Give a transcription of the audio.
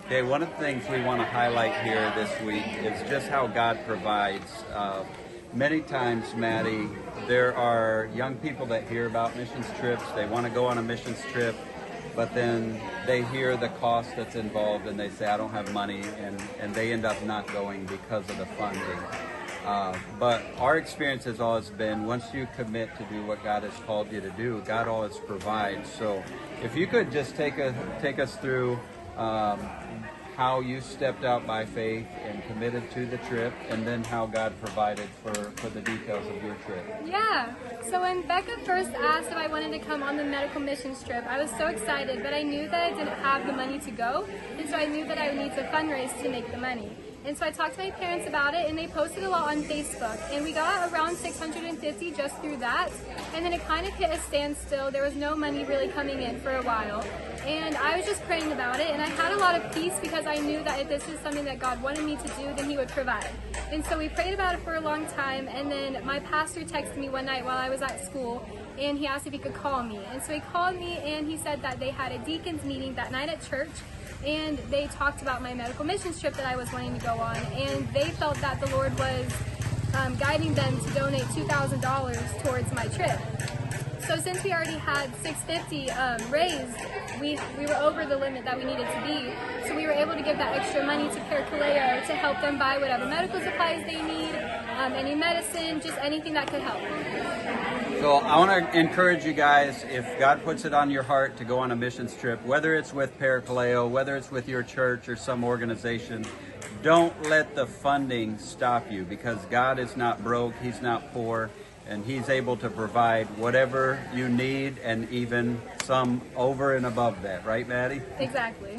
Okay, one of the things we want to highlight here this week is just how God provides. Many times, Maddie, there are young people that hear about missions trips. They want to go on a missions trip, but then they hear the cost that's involved and they say, I don't have money, and they end up not going because of the funding. But our experience has always been, once you commit to do what God has called you to do, God always provides. So if you could just take us through how you stepped out by faith and committed to the trip, and then how God provided for the details of your trip. Yeah, so when Becca first asked if I wanted to come on the medical missions trip, I was so excited, but I knew that I didn't have the money to go, and so I knew that I would need to fundraise to make the money. And so I talked to my parents about it, and they posted a lot on Facebook, and we got around 650 just through that, and then it kind of hit a standstill. There was no money really coming in for a while, and I was just praying about it, and I had a lot of peace because I knew that if this is something that God wanted me to do, then He would provide. And so we prayed about it for a long time, and then my pastor texted me one night while I was at school, and he asked if he could call me. And so he called me, and he said that they had a deacons meeting that night at church, and they talked about my medical missions trip that I was wanting to go on, and they felt that the Lord was guiding them to donate $2,000 towards my trip. So since we already had $650 raised, we were over the limit that we needed to be, so we were able to give that extra money to Parakaleo to help them buy whatever medical supplies they need, any medicine, just anything that could help. So I want to encourage you guys, if God puts it on your heart to go on a missions trip, whether it's with Parakaleo, whether it's with your church or some organization, don't let the funding stop you, because God is not broke, He's not poor, and He's able to provide whatever you need, and even some over and above that. Right, Maddie? Exactly.